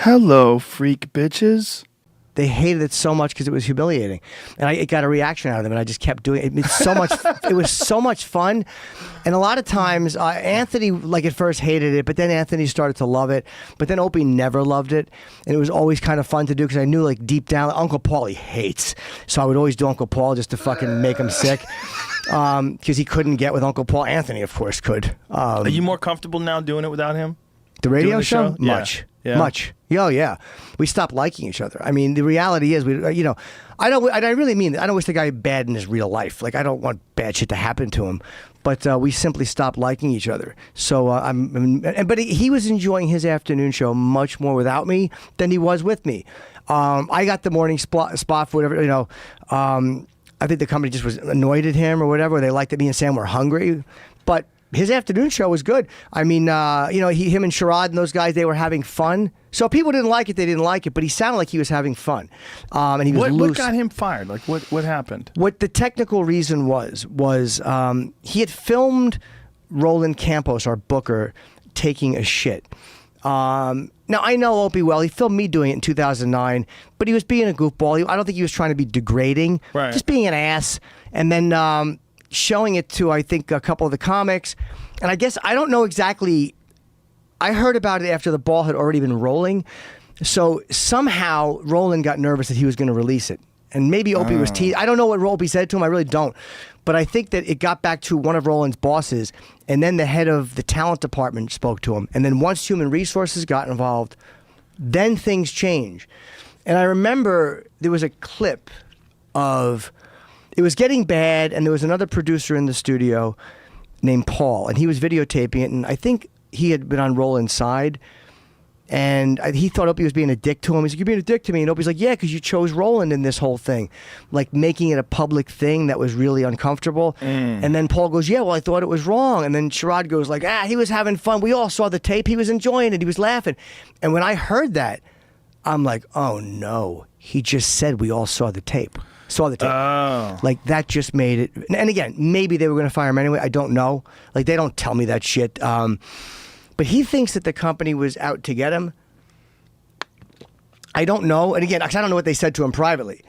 Hello, freak bitches. They hated it so much because it was humiliating, and it got a reaction out of them, and I just kept doing it. It's so much. It was so much fun, and a lot of times Anthony, like at first, hated it, but then Anthony started to love it. But then Opie never loved it, and it was always kind of fun to do because I knew, like deep down, Uncle Paul he hates, so I would always do Uncle Paul just to fucking make him sick, because he couldn't get with Uncle Paul. Anthony, of course, could. Are you more comfortable now doing it without him? The radio the show? show? Yeah. Much. Yeah. Much. Oh, yeah. We stopped liking each other. I mean, the reality is, I really mean that. I don't wish the guy bad in his real life. Like, I don't want bad shit to happen to him. But we simply stopped liking each other. So, but he was enjoying his afternoon show much more without me than he was with me. I got the morning spot for whatever, I think the company just was annoyed at him or whatever. They liked that me and Sam were hungry. But his afternoon show was good. I mean, him and Sherrod and those guys, they were having fun. So if people didn't like it, they didn't like it. But he sounded like he was having fun. And he was loose. What got him fired? Like, what happened? What the technical reason was he had filmed Roland Campos, our booker, taking a shit. Now, I know Opie well. He filmed me doing it in 2009. But he was being a goofball. I don't think he was trying to be degrading. Right. Just being an ass. And then showing it to, I think, a couple of the comics. And I guess, I don't know exactly. I heard about it after the ball had already been rolling. So somehow Roland got nervous that he was going to release it. And maybe Opie was teased. I don't know what Opie said to him. I really don't. But I think that it got back to one of Roland's bosses. And then the head of the talent department spoke to him. And then once human resources got involved, then things changed. And I remember there was a clip of, it was getting bad, and there was another producer in the studio named Paul, and he was videotaping it, and I think he had been on Roland's side, and he thought Opie was being a dick to him. He's like, "You're being a dick to me," and Opie's like, "Yeah, because you chose Roland in this whole thing," like making it a public thing that was really uncomfortable. And then Paul goes, "Yeah, well, I thought it was wrong," and then Sherrod goes like, "He was having fun. We all saw the tape. He was enjoying it. He was laughing." And when I heard that, I'm like, "Oh no, he just said we all saw the tape." Oh. Like, that just made it. And again, maybe they were going to fire him anyway. I don't know. Like, they don't tell me that shit. But he thinks that the company was out to get him. I don't know. And again, I don't know what they said to him privately.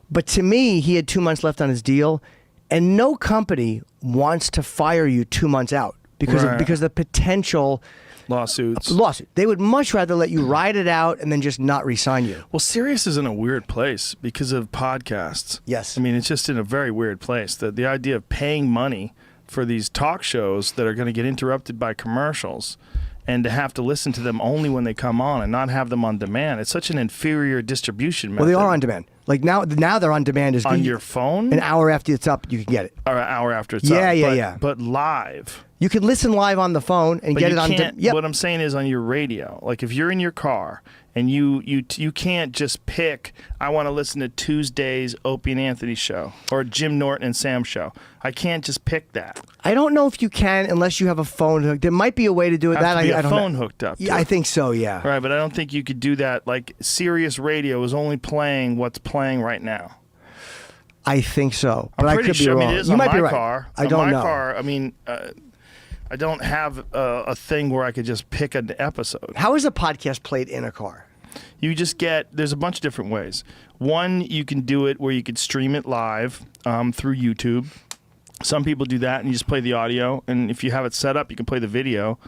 But to me, he had 2 months left on his deal. And no company wants to fire you 2 months out because of the potential lawsuits. They would much rather let you ride it out and then just not re-sign you. Well, Sirius is in a weird place because of podcasts. Yes. I mean, it's just in a very weird place. The idea of paying money for these talk shows that are going to get interrupted by commercials and to have to listen to them only when they come on and not have them on demand. It's such an inferior distribution method. Well, they are on demand. Like now they're on demand. Is on your phone? An hour after it's up, you can get it. Or an hour after it's up. Yeah. But live. You can listen live on the phone and get it on. What I'm saying is on your radio. Like if you're in your car and you can't just pick, I want to listen to Tuesday's Opie and Anthony show or Jim Norton and Sam show. I can't just pick that. I don't know if you can unless you have a phone hooked. There might be a way to do it. I don't phone hooked up. Yeah, I think so. Yeah. Right, but I don't think you could do that. Like Sirius Radio is only playing what's playing right now. I think so, but I'm pretty I could sure. be wrong. I mean, it is you on might my be right. car. I don't know. On my car. I mean. I don't have a thing where I could just pick an episode. How is a podcast played in a car? You just there's a bunch of different ways. One, you can do it where you could stream it live through YouTube. Some people do that and you just play the audio. And if you have it set up, you can play the video.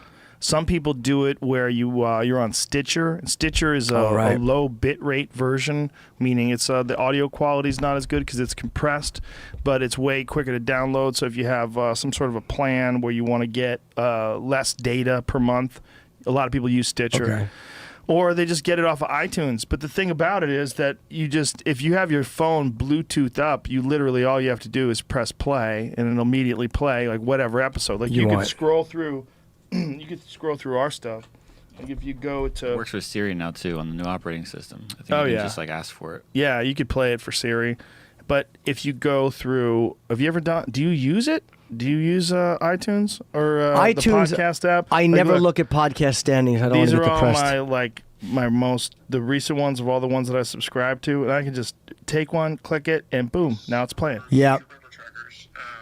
Some people do it where you're on Stitcher. Stitcher is a low bit rate version, meaning it's the audio quality is not as good because it's compressed, but it's way quicker to download. So if you have some sort of a plan where you want to get less data per month, a lot of people use Stitcher. Okay. Or they just get it off of iTunes. But the thing about it is that if you have your phone Bluetooth up, you literally all you have to do is press play, and it'll immediately play like whatever episode. Like you can scroll through. You could scroll through our stuff. Like if you go to... It works with Siri now, too, on the new operating system. I think you can just like ask for it. Yeah, you could play it for Siri. But if you go through... Have you ever done... Do you use it? Do you use iTunes or iTunes, the podcast app? I never look at podcast standings. I don't want to get depressed. These are all the recent ones of all the ones that I subscribe to. And I can just take one, click it, and boom, now it's playing. Yeah.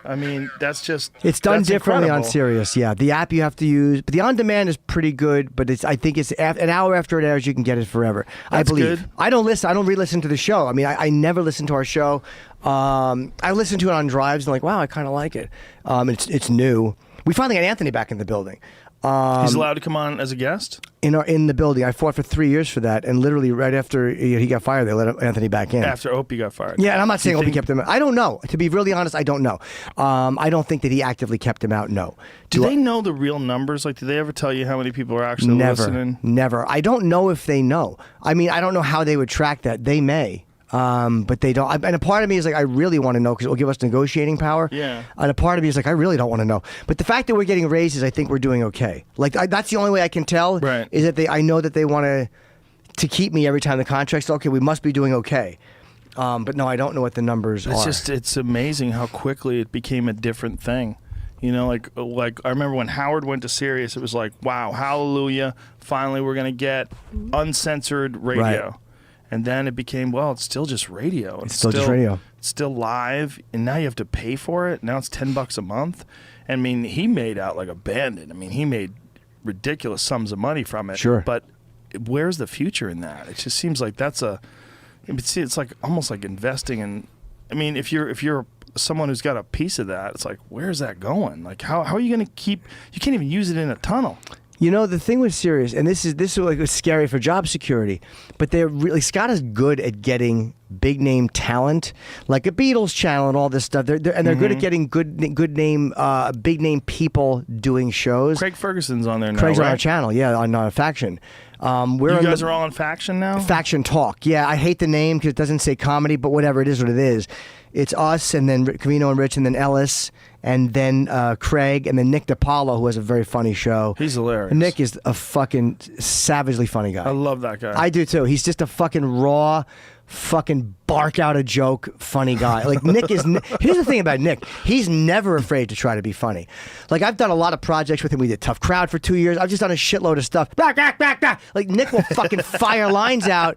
I mean, that's just It's done that's differently on incredible. Sirius. Yeah, the app you have to use, but the on-demand is pretty good. But I think it's an hour after it airs, you can get it forever. I That's believe. good. I don't listen. I don't re-listen to the show. I mean, I never listen to our show. I listen to it on drives and like, wow, I kind of like it. It's new. We finally got Anthony back in the building. He's allowed to come on as a guest. In the building. I fought for 3 years for that, and literally right after he got fired, they let Anthony back in. After Opie got fired. Yeah, and I'm not saying Opie kept him out. I don't know. To be really honest, I don't know. I don't think that he actively kept him out, no. Do they know the real numbers? Like, do they ever tell you how many people are actually listening? Never. I don't know if they know. I mean, I don't know how they would track that. They may. But they don't. And a part of me is like, I really want to know because it will give us negotiating power. Yeah. And a part of me is like, I really don't want to know. But the fact that we're getting raises, I think we're doing okay. Like, that's the only way I can tell. Right. Is that I know that they want to keep me every time the contract's okay. We must be doing okay. But no, I don't know what the numbers are. It's amazing how quickly it became a different thing. You know, like I remember when Howard went to Sirius, it was like, wow, hallelujah, finally we're gonna get uncensored radio. Right. And then it became, well, it's still just radio. It's still just radio. It's still live, and now you have to pay for it. Now it's $10 a month. I mean, he made out like a bandit. I mean, he made ridiculous sums of money from it. Sure. But where's the future in that? It just seems like it's like almost like investing in. I mean, if you're someone who's got a piece of that, it's like, where's that going? Like, how are you going to keep? You can't even use it in a tunnel. You know, the thing with Sirius, and this is like was scary for job security, but they're really, Scott is good at getting big name talent, like a Beatles channel and all this stuff. They're good at getting good name, big name people doing shows. Craig Ferguson's on there now. Craig's right? on our channel, yeah, on Faction. You guys are all on Faction now? Faction Talk. Yeah, I hate the name because it doesn't say comedy, but whatever, it is what it is. It's us, and then Cumia and Rich, and then Ellis, and then Craig, and then Nick DiPaolo, who has a very funny show. He's hilarious. Nick is a fucking savagely funny guy. I love that guy. I do too. He's just a fucking raw, fucking bark out a joke funny guy. Like Nick is. Here's the thing about Nick. He's never afraid to try to be funny. Like I've done a lot of projects with him. We did Tough Crowd for 2 years. I've just done a shitload of stuff. Like Nick will fucking fire lines out,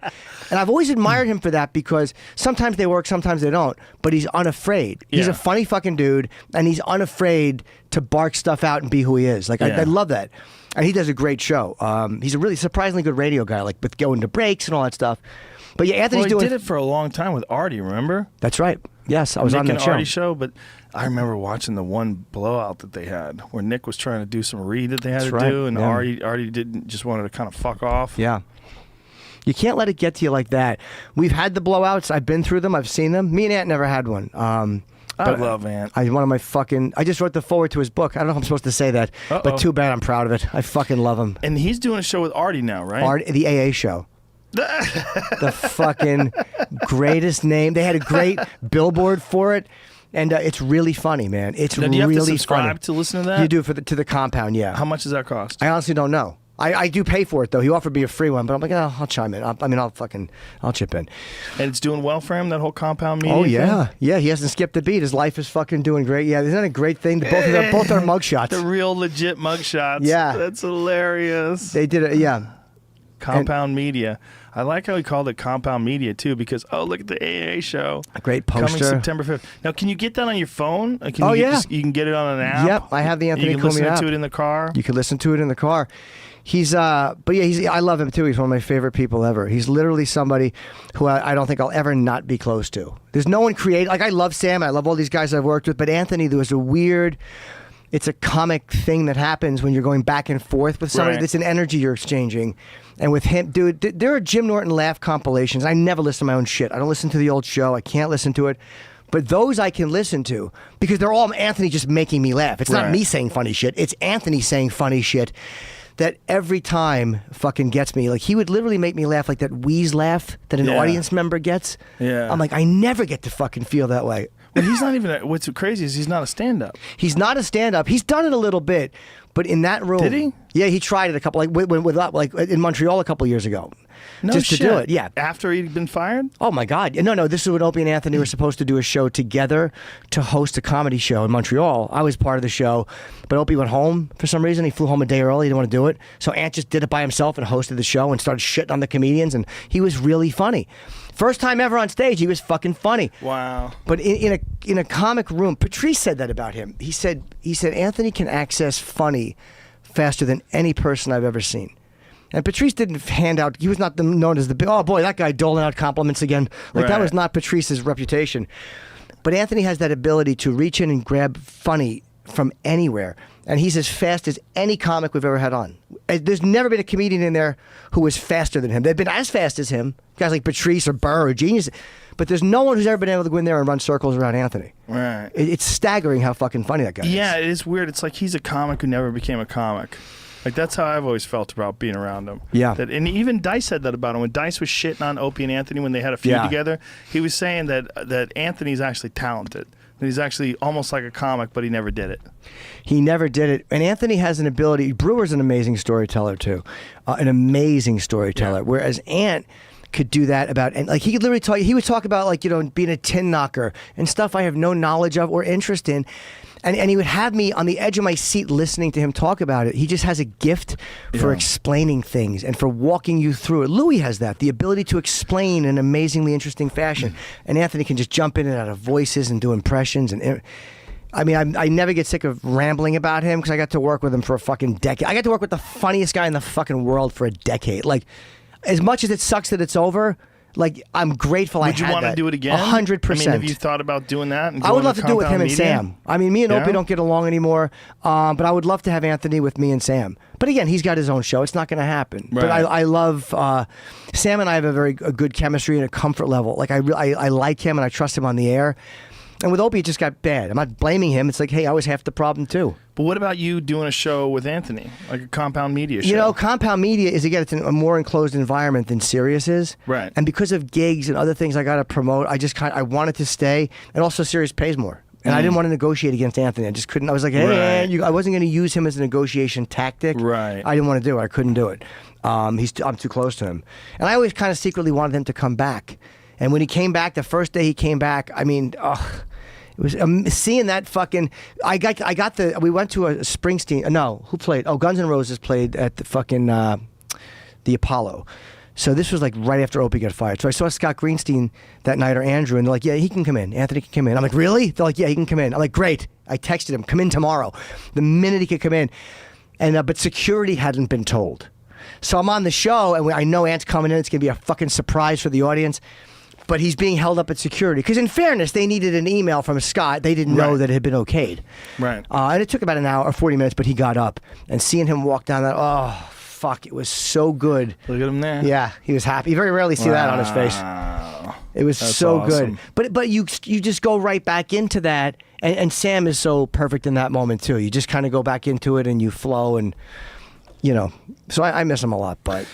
and I've always admired him for that because sometimes they work, sometimes they don't. But he's unafraid. He's Yeah. a funny fucking dude, and he's unafraid to bark stuff out and be who he is. Like Yeah. I love that. And he does a great show. He's a really surprisingly good radio guy, like with going to breaks and all that stuff. But yeah, Anthony's he doing. did it for a long time with Artie, remember? That's right. Yes, I was Nick on that and show. Artie show, but I remember watching the one blowout that they had where Nick was trying to do some read that they had That's to right, do, and yeah. Artie didn't, just wanted to kind of fuck off. Yeah. You can't let it get to you like that. We've had the blowouts. I've been through them. I've seen them. Me and Ant never had one. I love Ant. I just wrote the forward to his book. I don't know if I'm supposed to say that, but too bad. I'm proud of it. I fucking love him. And he's doing a show with Artie now, right? The AA show. The fucking greatest name. They had a great billboard for it, and it's really funny, man. It's Now, do you have really to subscribe funny. to listen to that? You do to the compound, yeah. How much does that cost? I honestly don't know. I do pay for it though. He offered me a free one, but I'm like, oh, I'll chime in. I'll chip in. And it's doing well for him, that whole compound media Oh yeah, thing? yeah. He hasn't skipped a beat. His life is fucking doing great. Yeah, isn't that a great thing? Both our mugshots. The real legit mugshots. Yeah. That's hilarious. They did it. Yeah. Compound Media. I like how he called it Compound Media too, because look at the AA show. A great Coming poster. September 5th. Now, can you get that on your phone? You can get it on an app. Yep, I have the Anthony You can listen Cumia app. to it in the car. You can listen to it in the car. I love him too. He's one of my favorite people ever. He's literally somebody who I don't think I'll ever not be close to. There's no one creative. Like I love Sam. I love all these guys I've worked with, but Anthony, there was it's a comic thing that happens when you're going back and forth with somebody. Right. It's an energy you're exchanging. And with him, dude, there are Jim Norton laugh compilations. I never listen to my own shit. I don't listen to the old show. I can't listen to it. But those I can listen to because they're all Anthony just making me laugh. It's not Right. me saying funny shit. It's Anthony saying funny shit that every time fucking gets me. Like he would literally make me laugh like that wheeze laugh that an Yeah. audience member gets. Yeah. I'm like, I never get to fucking feel that way. Well, he's not even. What's crazy is he's not a stand-up. He's not a stand-up. He's done it a little bit, but in that room, Did he? Yeah, he tried it a couple like in Montreal a couple years ago. No just shit. to do it, yeah. After he'd been fired? Oh my God! No. This is when Opie and Anthony were supposed to do a show together to host a comedy show in Montreal. I was part of the show, but Opie went home for some reason. He flew home a day early. He didn't want to do it, so Ant just did it by himself and hosted the show and started shitting on the comedians. And he was really funny. First time ever on stage, he was fucking funny. Wow. But in a comic room, Patrice said that about him. He said Anthony can access funny faster than any person I've ever seen. And Patrice didn't hand out, he was not known as oh boy, that guy doling out compliments again. Like that was not Patrice's reputation. But Anthony has that ability to reach in and grab funny from anywhere. And he's as fast as any comic we've ever had on. There's never been a comedian in there who was faster than him. They've been as fast as him, guys like Patrice or Burr or Genius. But there's no one who's ever been able to go in there and run circles around Anthony. Right. It's staggering how fucking funny that guy is. Yeah, it is weird. It's like he's a comic who never became a comic. Like, that's how I've always felt about being around him. Yeah. And even Dice said that about him. When Dice was shitting on Opie and Anthony when they had a feud together, he was saying that Anthony's actually talented. That he's actually almost like a comic, but he never did it. He never did it. And Anthony has an ability. Brewer's an amazing storyteller, too. An amazing storyteller. Yeah. Whereas Ant could do that about, and like he could literally talk, he would talk about like, being a tin knocker and stuff I have no knowledge of or interest in. And he would have me on the edge of my seat listening to him talk about it. He just has a gift for explaining things and for walking you through it. Louis has that, the ability to explain in an amazingly interesting fashion. And Anthony can just jump in and out of voices and do impressions. And I mean, I never get sick of rambling about him because I got to work with him for a fucking decade. I got to work with the funniest guy in the fucking world for a decade. Like, as much as it sucks that it's over, like, I'm grateful I had that. Would you want to do it again? 100%. I mean, have you thought about doing that? And I would love to do it with him and media? Sam. I mean, me and Opie don't get along anymore, but I would love to have Anthony with me and Sam. But again, he's got his own show. It's not going to happen. Right. But I love Sam and I have a good chemistry and a comfort level. Like, I like him and I trust him on the air. And with Opie, it just got bad. I'm not blaming him. It's like, hey, I was half the problem too. But what about you doing a show with Anthony, like a compound media show? Compound media is, again, it's a more enclosed environment than Sirius is. Right. And because of gigs and other things I got to promote, I wanted to stay. And also, Sirius pays more. And I didn't want to negotiate against Anthony. I just couldn't. I was like, hey, man, I wasn't going to use him as a negotiation tactic. Right. I didn't want to do it. I couldn't do it. I'm too close to him. And I always kind of secretly wanted him to come back. And when he came back, the first day he came back, I mean, it was seeing that fucking. We went to a Springsteen. No, who played? Oh, Guns N' Roses played at the fucking the Apollo. So this was like right after Opie got fired. So I saw Scott Greenstein that night, or Andrew, and they're like, "Yeah, he can come in. Anthony can come in." I'm like, "Really?" They're like, "Yeah, he can come in." I'm like, "Great." I texted him, "Come in tomorrow." The minute he could come in, and but security hadn't been told. So I'm on the show, and I know Ant's coming in. It's gonna be a fucking surprise for the audience. But he's being held up at security. Because in fairness, they needed an email from Scott. They didn't know that it had been okayed. Right. And it took about an hour or 40 minutes, but he got up. And seeing him walk down that, oh, fuck, it was so good. Look at him there. Yeah, he was happy. You very rarely see that on his face. It was so awesome. good. But you just go right back into that. And Sam is so perfect in that moment, too. You just kind of go back into it and you flow and, so I miss him a lot, but...